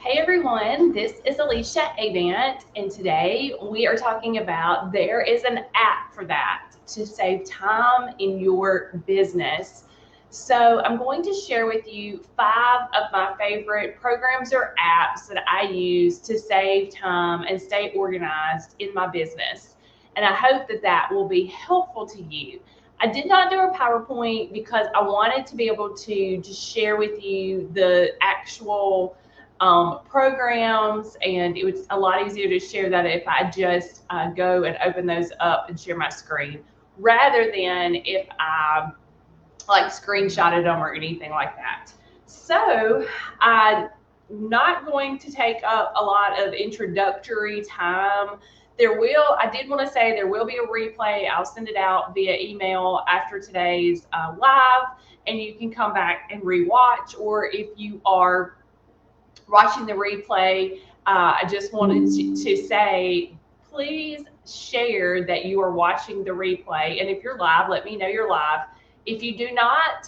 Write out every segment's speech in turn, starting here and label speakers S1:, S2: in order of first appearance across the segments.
S1: Hey everyone, this is Alicia Avant, and today we are talking about there is an app for that to save time in your business. So, I'm going to share with you 5 of my favorite programs or apps that I use to save time and stay organized in my business. And I hope that that will be helpful to you. I did not do a PowerPoint because I wanted to be able to just share with you the actual programs, and it was a lot easier to share that if I just go and open those up and share my screen rather than if I like screenshotted them or anything like that. So I'm not going to take up a lot of introductory time. I did want to say there will be a replay. I'll send it out via email after today's live, and you can come back and rewatch. Or if you are watching the replay, I just wanted to say, please share that you are watching the replay. And if you're live, let me know you're live. If you do not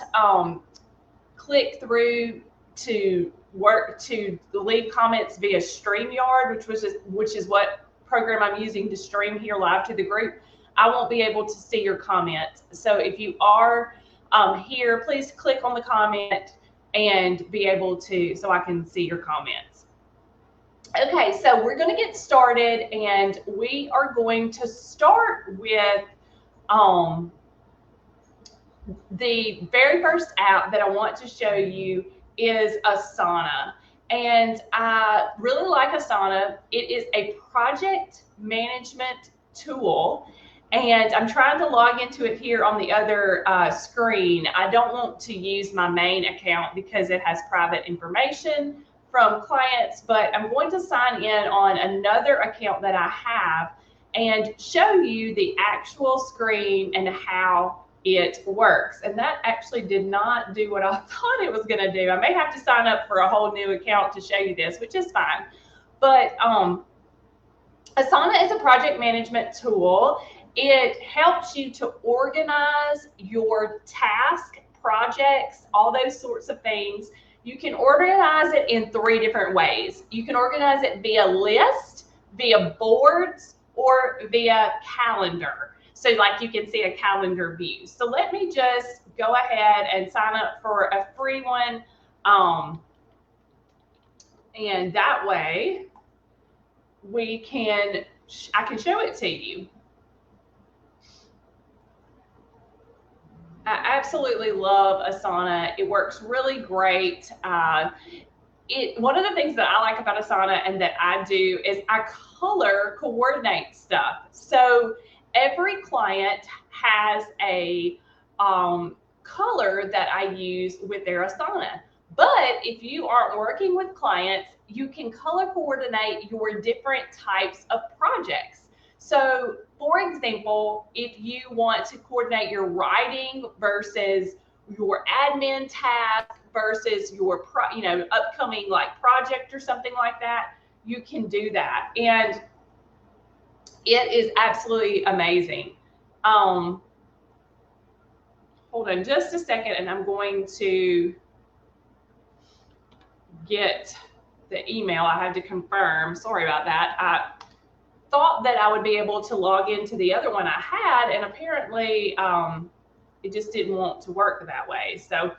S1: click through to work to leave comments via StreamYard, which is what program I'm using to stream here live to the group, I won't be able to see your comments. So if you are here, please click on the comment and be able to, so I can see your comments. Okay, so we're going to get started, and we are going to start with the very first app that I want to show you is Asana. And I really like Asana. It is a project management tool. And I'm trying to log into it here on the other screen. I don't want to use my main account because it has private information from clients, but I'm going to sign in on another account that I have and show you the actual screen and how it works. And that actually did not do what I thought it was going to do. I may have to sign up for a whole new account to show you this, which is fine. But Asana is a project management tool. It helps you to organize your task, projects, all those sorts of things. You can organize it in 3 different ways. You can organize it via list, via boards, or via calendar. So like you can see a calendar view. So let me just go ahead and sign up for a free one. And that way I can show it to you. I absolutely love Asana. It works really great. One of the things that I like about Asana and that I do is I color coordinate stuff. So every client has a color that I use with their Asana. But if you aren't working with clients, you can color coordinate your different types of projects. So, for example, if you want to coordinate your writing versus your admin task versus your upcoming like project or something like that, you can do that, and it is absolutely amazing. Hold on just a second, and I'm going to get the email. I had to confirm. Sorry about that. I thought that I would be able to log into the other one I had, and apparently it just didn't want to work that way. So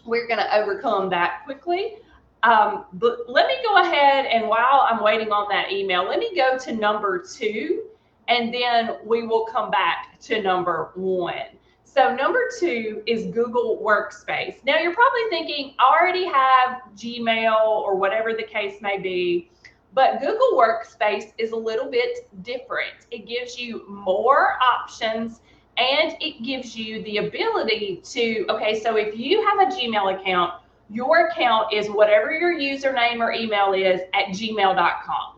S1: we're going to overcome that quickly. But let me go ahead, and while I'm waiting on that email, let me go to number 2, and then we will come back to number 1. So number 2 is Google Workspace. Now you're probably thinking, I already have Gmail or whatever the case may be, but Google Workspace is a little bit different. It gives you more options, and it gives you the ability to, okay, so if you have a Gmail account, your account is whatever your username or email is at gmail.com.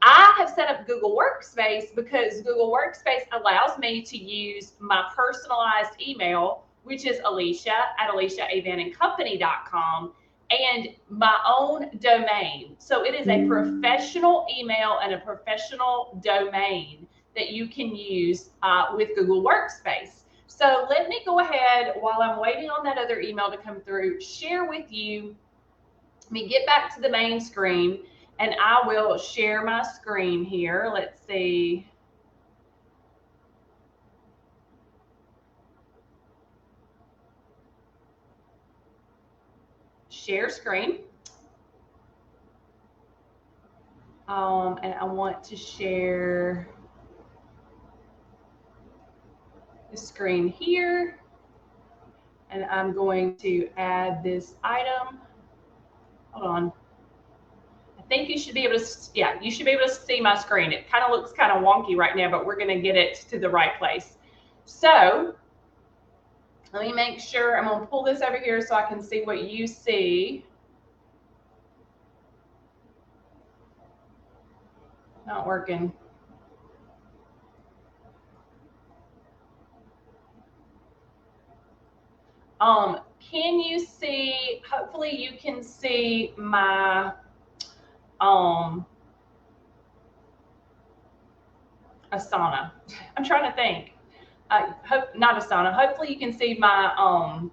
S1: I have set up Google Workspace because Google Workspace allows me to use my personalized email, which is alicia@aliciaavantandcompany.com, and my own domain. So it is a professional email and a professional domain that you can use with Google Workspace. So let me go ahead, while I'm waiting on that other email to come through, share with you Let me get back to the main screen and I will share my screen here. Let's see. Share screen. And I want to share the screen here. And I'm going to add this item. Hold on. I think you should be able to, yeah, you should be able to see my screen. It kind of looks kind of wonky right now, but we're going to get it to the right place. So let me make sure, I'm going to pull this over here so I can see what you see. Not working. Can you see, hopefully you can see my Asana. I'm trying to think. Not Asana. Hopefully you can see my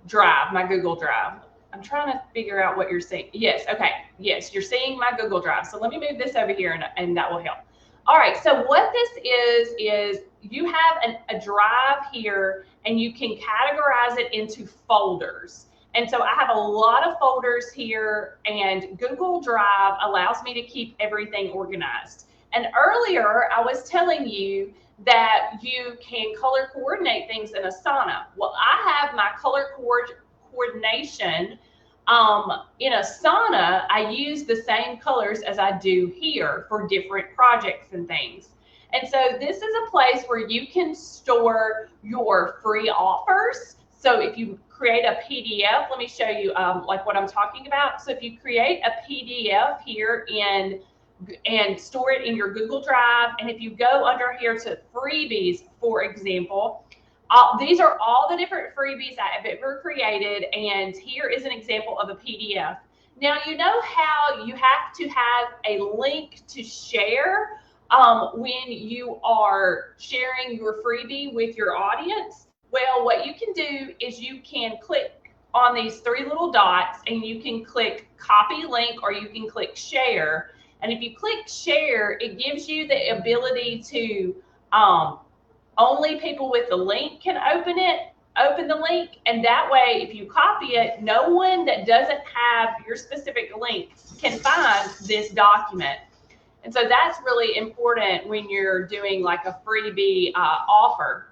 S1: Drive, my Google Drive. I'm trying to figure out what you're seeing. Yes, okay. Yes, you're seeing my Google Drive. So let me move this over here and that will help. All right, so what this is you have a drive here and you can categorize it into folders. And so I have a lot of folders here and Google Drive allows me to keep everything organized. And earlier I was telling you that you can color coordinate things in Asana. Well, I have my color coordination in Asana. I use the same colors as I do here for different projects and things. And so this is a place where you can store your free offers. So if you create a PDF, let me show you like what I'm talking about. So if you create a PDF here and store it in your Google Drive. And if you go under here to freebies, for example, these are all the different freebies I have ever created. And here is an example of a PDF. Now, you know how you have to have a link to share when you are sharing your freebie with your audience? Well, what you can do is you can click on these three little dots and you can click copy link or you can click share. And if you click share, it gives you the ability to only people with the link can open the link. And that way, if you copy it, no one that doesn't have your specific link can find this document. And so that's really important when you're doing like a freebie offer.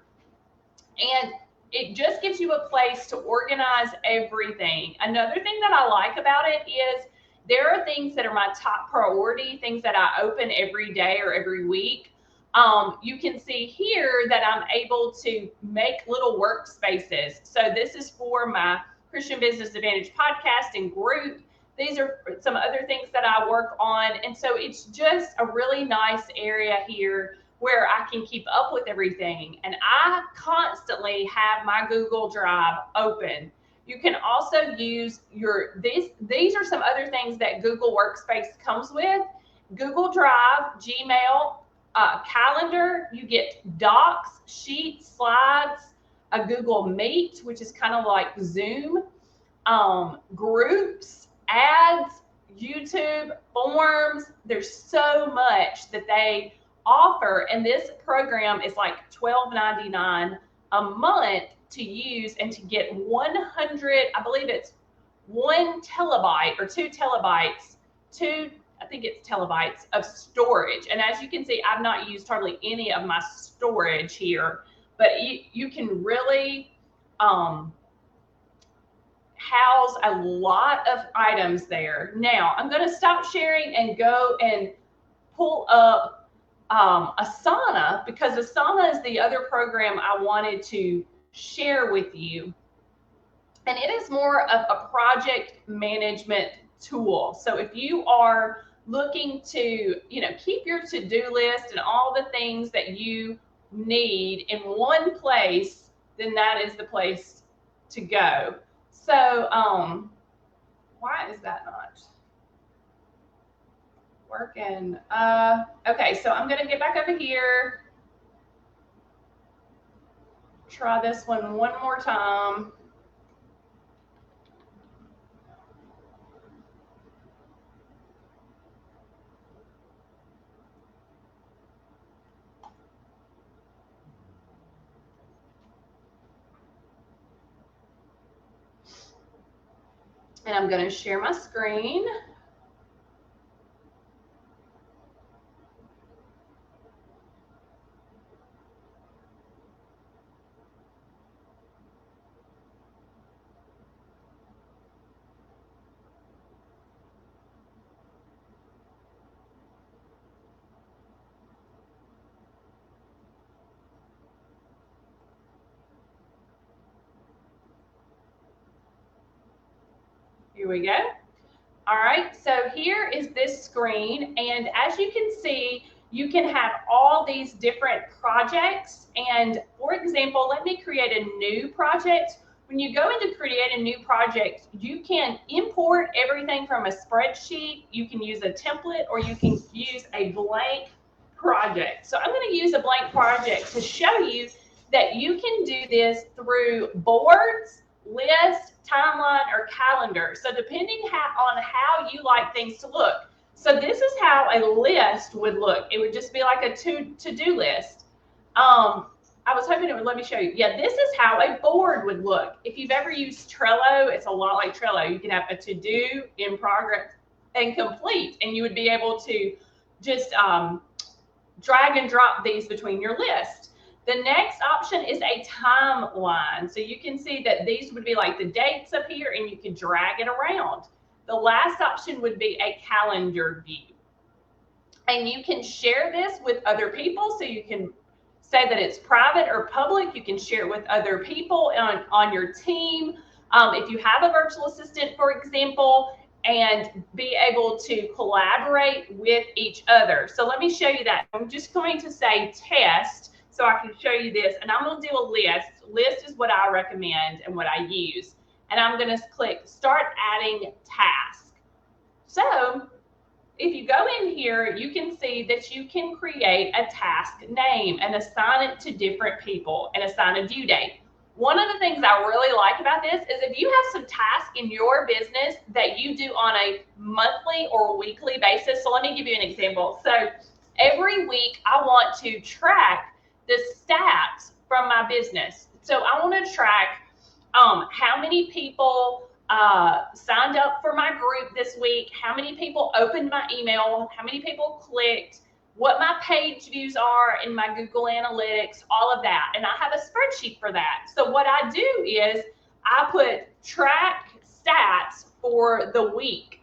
S1: And it just gives you a place to organize everything. Another thing that I like about it is there are things that are my top priority, things that I open every day or every week. You can see here that I'm able to make little workspaces. So this is for my Christian Business Advantage podcast and group. These are some other things that I work on. And so it's just a really nice area here where I can keep up with everything. And I constantly have my Google Drive open. You can also use these are some other things that Google Workspace comes with. Google Drive, Gmail, Calendar, you get Docs, Sheets, Slides, a Google Meet, which is kind of like Zoom, Groups, Ads, YouTube, Forms. There's so much that they offer, and this program is like $12.99 a month to use and to get 100, I believe it's 1 terabyte or 2 terabytes, I think it's terabytes of storage. And as you can see, I've not used hardly any of my storage here, but you can really house a lot of items there. Now I'm going to stop sharing and go and pull up Asana, because Asana is the other program I wanted to share with you. And it is more of a project management tool. So if you are looking to, keep your to-do list and all the things that you need in one place, then that is the place to go. So why is that not working? Okay, so I'm going to get back over here. Try this one more time. And I'm going to share my screen. Here we go. All right, so here is this screen, and as you can see, you can have all these different projects. And for example, let me create a new project. When you go into create a new project, you can import everything from a spreadsheet, you can use a template, or you can use a blank project. So I'm going to use a blank project to show you that you can do this through boards, lists, timeline, or calendar. So depending on how you like things to look. So this is how a list would look. It would just be like a to-do list. I was hoping it would let me show you. Yeah, this is how a board would look. If you've ever used Trello, it's a lot like Trello. You can have a to-do, in progress, and complete, and you would be able to just drag and drop these between your list. The next option is a timeline. So you can see that these would be like the dates up here, and you can drag it around. The last option would be a calendar view. And you can share this with other people. So you can say that it's private or public. You can share it with other people on your team. If you have a virtual assistant, for example, and be able to collaborate with each other. So let me show you that. I'm just going to say test so I can show you this, and I'm going to do a list. List is what I recommend and what I use. And I'm going to click start adding task. So if you go in here, you can see that you can create a task name and assign it to different people and assign a due date. One of the things I really like about this is if you have some tasks in your business that you do on a monthly or weekly basis. So let me give you an example. So every week I want to track the stats from my business. So I want to track how many people signed up for my group this week, how many people opened my email, how many people clicked, what my page views are in my Google Analytics, all of that. And I have a spreadsheet for that. So what I do is I put track stats for the week.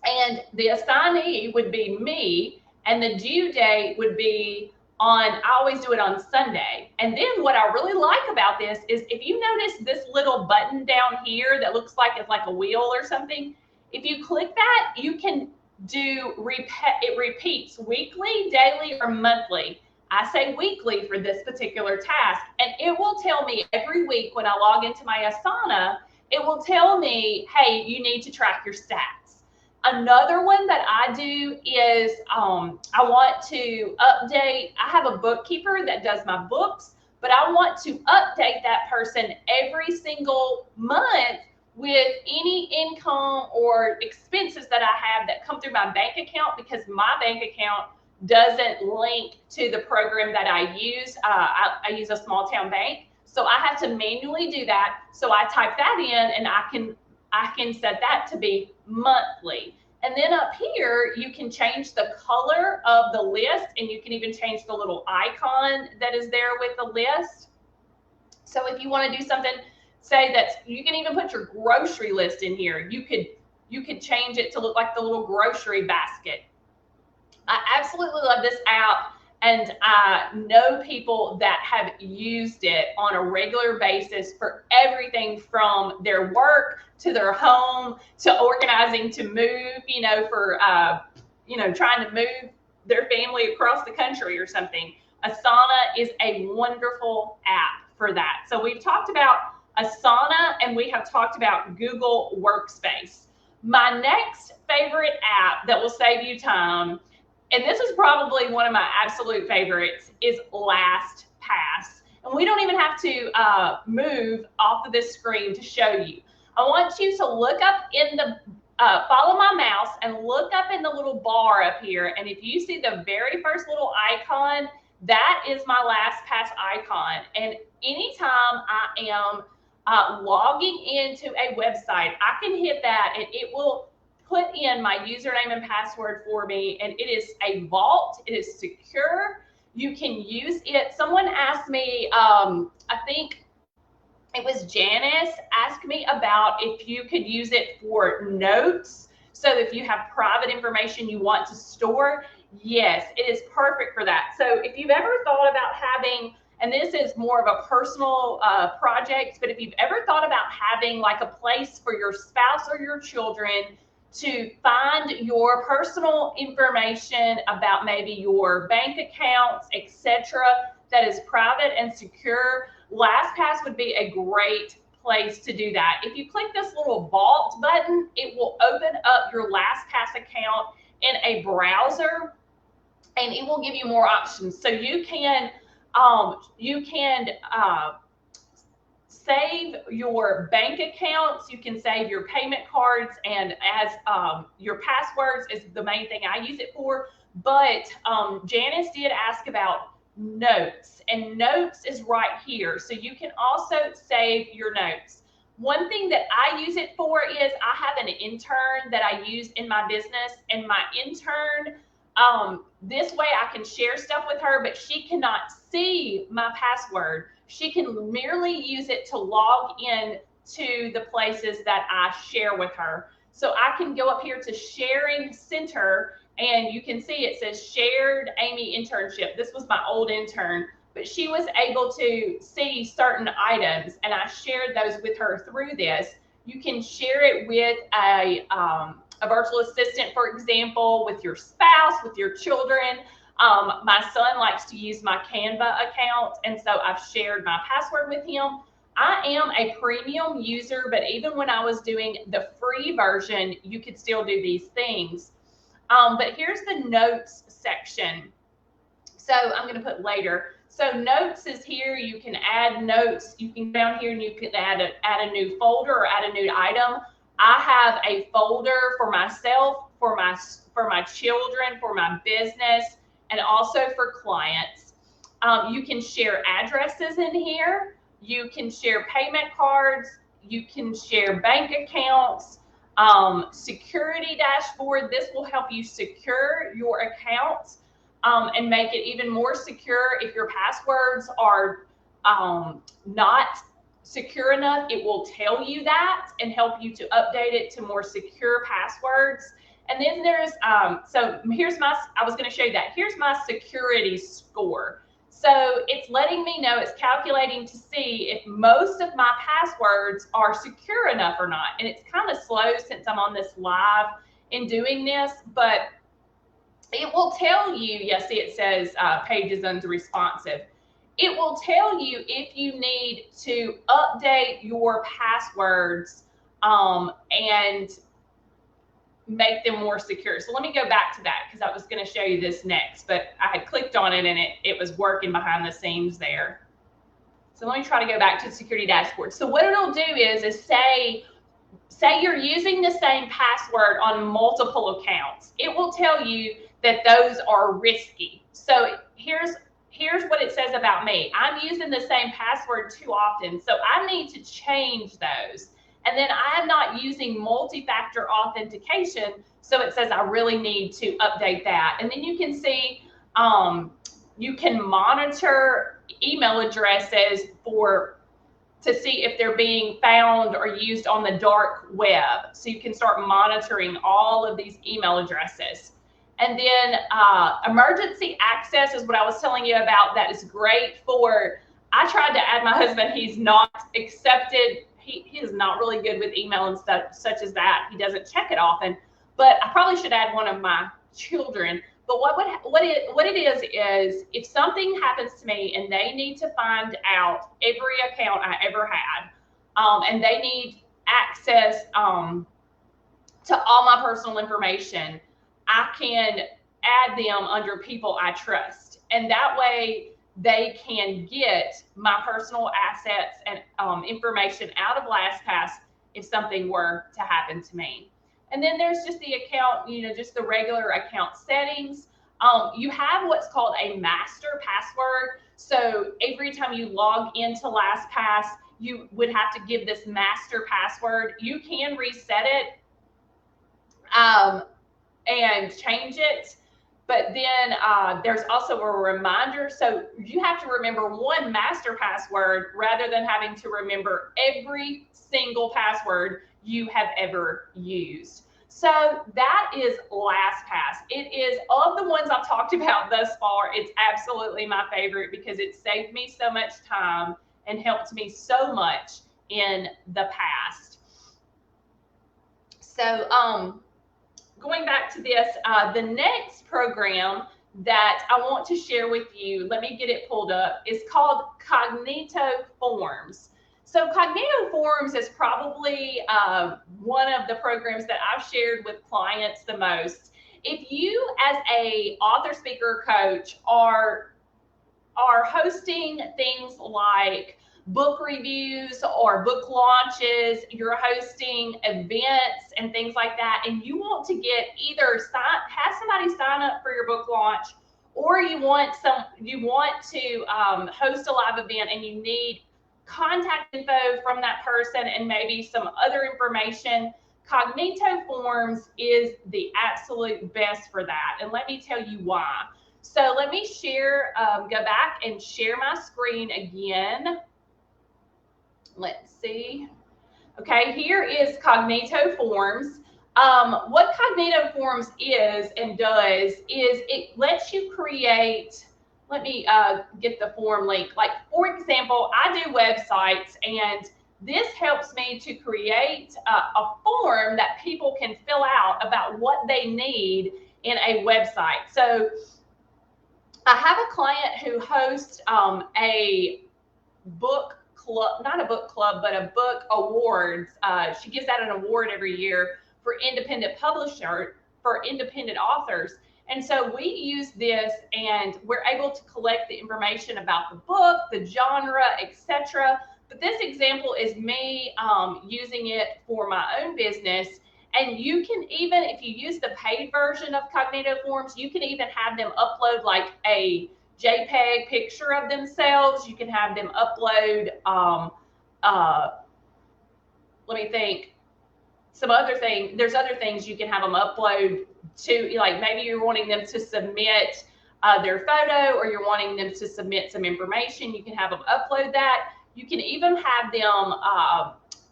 S1: And the assignee would be me, and the due date would be I always do it on Sunday. And then what I really like about this is if you notice this little button down here that looks like it's like a wheel or something, if you click that, you can do, it repeats weekly, daily, or monthly. I say weekly for this particular task, and it will tell me every week when I log into my Asana, it will tell me, hey, you need to track your stats. Another one that I do is I want to update. I have a bookkeeper that does my books, but I want to update that person every single month with any income or expenses that I have that come through my bank account, because my bank account doesn't link to the program that I use. I use a small town bank, so I have to manually do that. So I type that in, and I can set that to be monthly. And then up here, you can change the color of the list, and you can even change the little icon that is there with the list. So if you want to do something, say that you can even put your grocery list in here. You could change it to look like the little grocery basket. I absolutely love this app. And I know people that have used it on a regular basis for everything from their work to their home to organizing to move, for, trying to move their family across the country or something. Asana is a wonderful app for that. So we've talked about Asana and we have talked about Google Workspace. My next favorite app that will save you time, and this is probably one of my absolute favorites, is LastPass. And we don't even have to move off of this screen to show you. I want you to look up in the, follow my mouse and look up in the little bar up here. And if you see the very first little icon, that is my LastPass icon. And anytime I am logging into a website, I can hit that and it will put in my username and password for me, and it is a vault. It is secure. You can use it. Someone asked me, I think it was Janice, asked me about if you could use it for notes. So if you have private information you want to store, yes, it is perfect for that. So if you've ever thought about having, and this is more of a personal project, but if you've ever thought about having like a place for your spouse or your children to find your personal information about maybe your bank accounts, etc., that is private and secure, LastPass would be a great place to do that. If you click this little vault button, it will open up your LastPass account in a browser, and it will give you more options. So you can save your bank accounts, you can save your payment cards, and as your passwords is the main thing I use it for. But Janice did ask about notes, and notes is right here. So you can also save your notes. One thing that I use it for is I have an intern that I use in my business, and my intern, this way I can share stuff with her, but she cannot see my password. She can merely use it to log in to the places that I share with her. So I can go up here to Sharing Center, and you can see it says Shared Amy Internship. This was my old intern, but she was able to see certain items, and I shared those with her through this. You can share it with a virtual assistant, for example, with your spouse, with your children. My son likes to use my Canva account, and so I've shared my password with him. I am a premium user, but even when I was doing the free version, you could still do these things. But here's the notes section. So I'm going to put later. So notes is here. You can add notes. You can go down here and you can add a new folder or add a new item. I have a folder for myself, for my children, for my business, and also for clients. You can share addresses in here. You can share payment cards. You can share bank accounts. Security dashboard. This will help you secure your accounts and make it even more secure. If your passwords are not secure enough, it will tell you that and help you to update it to more secure passwords. And then there's, so here's my, I was going to show you that. Here's my security score. So it's letting me know, it's calculating to see if most of my passwords are secure enough or not. And it's kind of slow since I'm on this live in doing this, but it will tell you, yes, see it says page is unresponsive. It will tell you if you need to update your passwords and make them more secure. So let me go back to that because I was going to show you this next, but I had clicked on it and it was working behind the scenes there. So let me try to go back to the security dashboard. So what it'll do is say you're using the same password on multiple accounts. It will tell you that those are risky. So here's what it says about me. I'm using the same password too often, so I need to change those. And then I am not using multi-factor authentication, so it says I really need to update that. And then you can see you can monitor email addresses to see if they're being found or used on the dark web. So you can start monitoring all of these email addresses. And then emergency access is what I was telling you about. That is great for, I tried to add my husband. He's not accepted. He is not really good with email and stuff such as that. He doesn't check it often, but I probably should add one of my children. But what it is if something happens to me and they need to find out every account I ever had, and they need access to all my personal information, I can add them under people I trust. And that way they can get my personal assets and information out of LastPass if something were to happen to me. And then there's just the account, just the regular account settings. You have what's called a master password. So every time you log into LastPass, you would have to give this master password. You can reset it and change it. But then there's also a reminder. So you have to remember one master password rather than having to remember every single password you have ever used. So that is LastPass. It is, of the ones I've talked about thus far, it's absolutely my favorite because it saved me so much time and helped me so much in the past. So going back to this, the next program that I want to share with you, let me get it pulled up, is called Cognito Forms. So Cognito Forms is probably one of the programs that I've shared with clients the most. If you as a author, speaker, coach are hosting things like book reviews or book launches, you're hosting events and things like that, and you want to get either have somebody sign up for your book launch, or you want to host a live event and you need contact info from that person and maybe some other information, Cognito Forms is the absolute best for that. And let me tell you why. So let me share, go back and share my screen again. Let's see. Okay, here is Cognito Forms. What Cognito Forms is and does is it lets you create, let me get the form link. Like, for example, I do websites, and this helps me to create a form that people can fill out about what they need in a website. So I have a client who hosts a book club, not a book club, but a book awards. She gives out an award every year for independent publisher, for independent authors. And so we use this, and we're able to collect the information about the book, the genre, etc. But this example is me using it for my own business. And you can even, if you use the paid version of Cognito Forms, you can even have them upload like a JPEG picture of themselves. You can have them upload, let me think, some other thing. There's other things you can have them upload to, like maybe you're wanting them to submit their photo, or you're wanting them to submit some information. You can have them upload that. You can even have them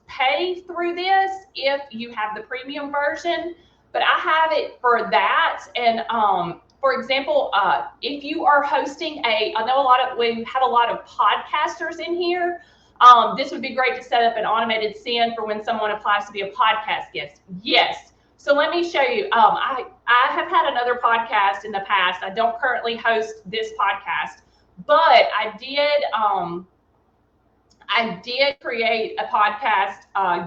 S1: pay through this if you have the premium version, but I have it for that. And for example, if you are hosting I know we have a lot of podcasters in here. This would be great to set up an automated send for when someone applies to be a podcast guest. Yes. So let me show you. I have had another podcast in the past. I don't currently host this podcast, but I did create a podcast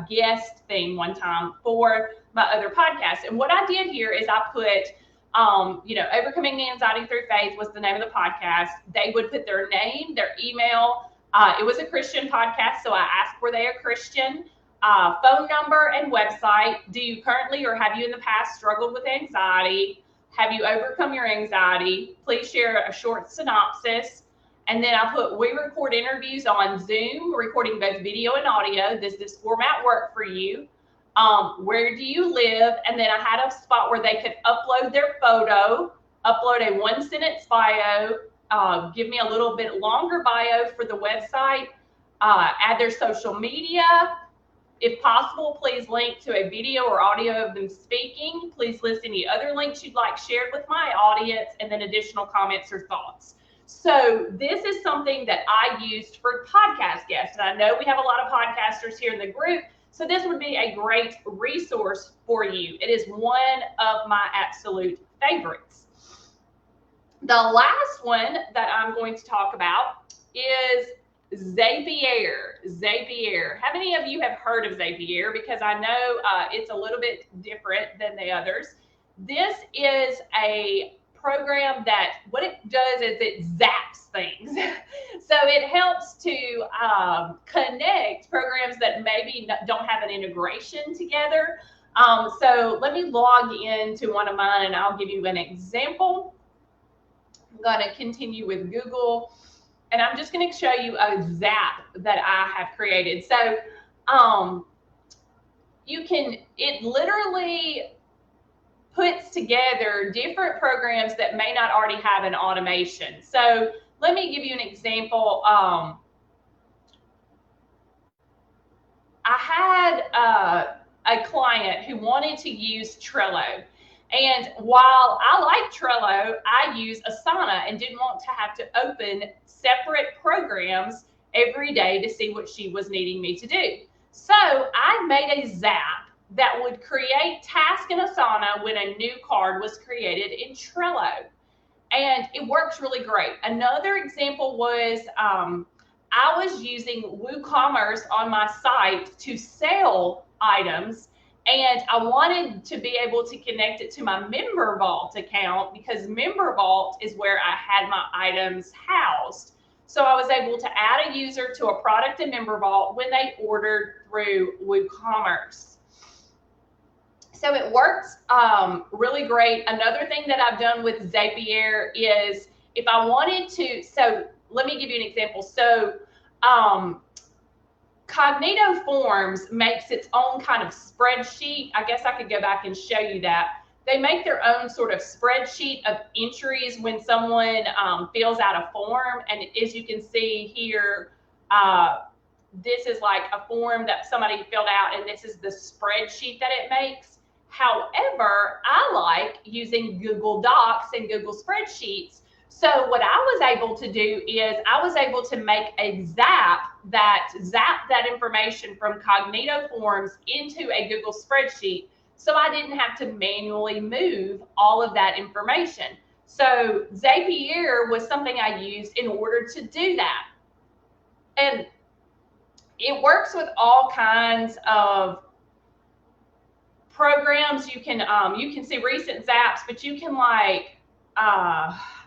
S1: guest thing one time for my other podcast. And what I did here is I put, Overcoming Anxiety Through Faith was the name of the podcast. They would put their name, their email. It was a Christian podcast, so I asked, were they a Christian? Phone number and website. Do you currently or have you in the past struggled with anxiety? Have you overcome your anxiety? Please share a short synopsis. And then I put, we record interviews on Zoom, recording both video and audio. Does this format work for you? Where do you live? And then I had a spot where they could upload their photo, upload a 1-sentence bio, give me a little bit longer bio for the website, add their social media. If possible, please link to a video or audio of them speaking. Please list any other links you'd like shared with my audience, and then additional comments or thoughts. So this is something that I used for podcast guests. And I know we have a lot of podcasters here in the group, so this would be a great resource for you. It is one of my absolute favorites. The last one that I'm going to talk about is Zapier. Zapier. How many of you have heard of Zapier? Because I know it's a little bit different than the others. This is a program that what it does is it zaps things. So it helps to connect programs that maybe don't have an integration together. So let me log into one of mine and I'll give you an example. I'm going to continue with Google. and I'm just going to show you a Zap that I have created. So it literally puts together different programs that may not already have an automation. So let me give you an example. I had a client who wanted to use Trello. And while I like Trello, I use Asana and didn't want to have to open separate programs every day to see what she was needing me to do. So I made a Zap that would create tasks in Asana when a new card was created in Trello. And it works really great. Another example was I was using WooCommerce on my site to sell items, and I wanted to be able to connect it to my MemberVault account because MemberVault is where I had my items housed. So I was able to add a user to a product in MemberVault when they ordered through WooCommerce. So it works really great. Another thing that I've done with Zapier is if I wanted to, so let me give you an example. So Cognito Forms makes its own kind of spreadsheet. I guess I could go back and show you that. They make their own sort of spreadsheet of entries when someone fills out a form. And as you can see here, this is like a form that somebody filled out, and this is the spreadsheet that it makes. However, I like using Google Docs and Google Spreadsheets. So what I was able to do is I was able to make a Zap that information from Cognito Forms into a Google Spreadsheet. So I didn't have to manually move all of that information. So Zapier was something I used in order to do that. And it works with all kinds of programs. You can see recent Zaps, but you can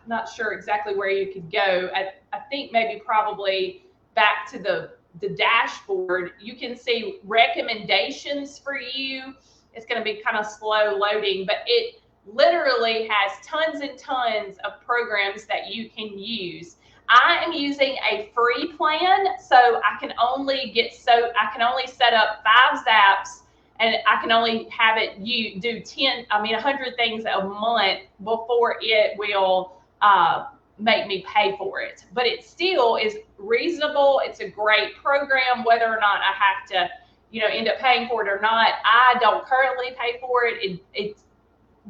S1: not sure exactly where you could go. I think maybe probably back to the dashboard. You can see recommendations for you. It's going to be kind of slow loading, but it literally has tons and tons of programs that you can use. I am using a free plan, so I can only set up 5 Zaps, and I can only have it do 100 things a month before it will make me pay for it. But it still is reasonable. It's a great program, whether or not I have to, end up paying for it or not. I don't currently pay for it. It's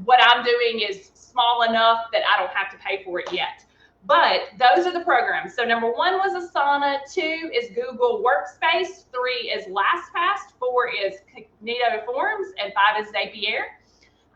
S1: what I'm doing is small enough that I don't have to pay for it yet. But those are the programs. So number 1 was Asana, 2 is Google Workspace, 3 is LastPass, 4 is Cognito Forms, and 5 is Zapier.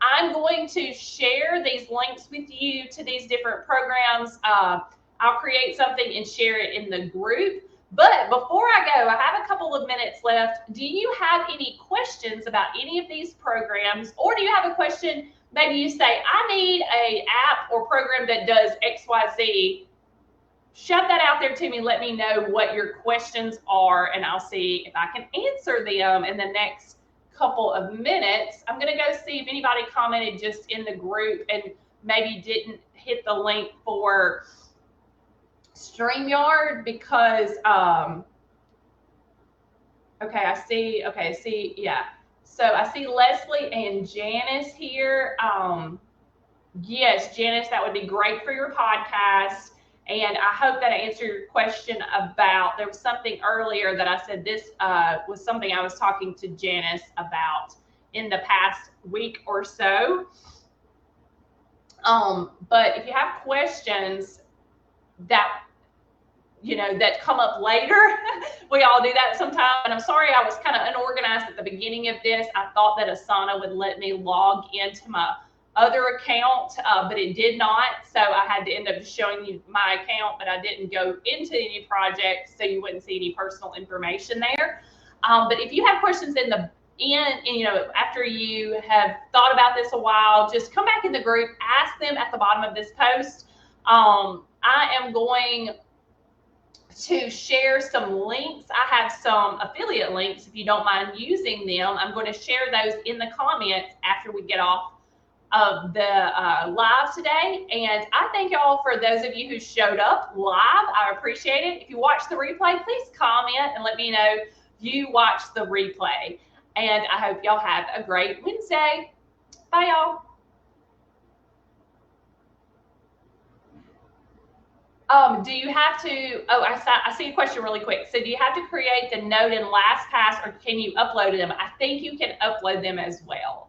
S1: I'm going to share these links with you to these different programs. I'll create something and share it in the group. But before I go, I have a couple of minutes left. Do you have any questions about any of these programs? Or do you have a question? Maybe you say, I need an app or program that does XYZ. Shove that out there to me. Let me know what your questions are, and I'll see if I can answer them in the next couple of minutes. I'm going to go see if anybody commented just in the group and maybe didn't hit the link for StreamYard because, yeah. So I see Leslie and Janice here. Yes, Janice, that would be great for your podcast. And I hope that I answered your question about, there was something earlier that I said this was something I was talking to Janice about in the past week or so. But if you have questions that come up later, we all do that sometimes. And I'm sorry, I was kind of unorganized at the beginning of this. I thought that Asana would let me log into my other account, but it did not. So I had to end up showing you my account, but I didn't go into any projects, so you wouldn't see any personal information there. But if you have questions after you have thought about this a while, just come back in the group, ask them at the bottom of this post. I am going to share some links. I have some affiliate links if you don't mind using them. I'm going to share those in the comments after we get off of the live today. And I thank y'all for those of you who showed up live. I appreciate it. If you watch the replay, please comment and let me know you watched the replay. And I hope y'all have a great Wednesday. Bye, y'all. Do you have to, I see a question really quick. So do you have to create the note in LastPass or can you upload them? I think you can upload them as well.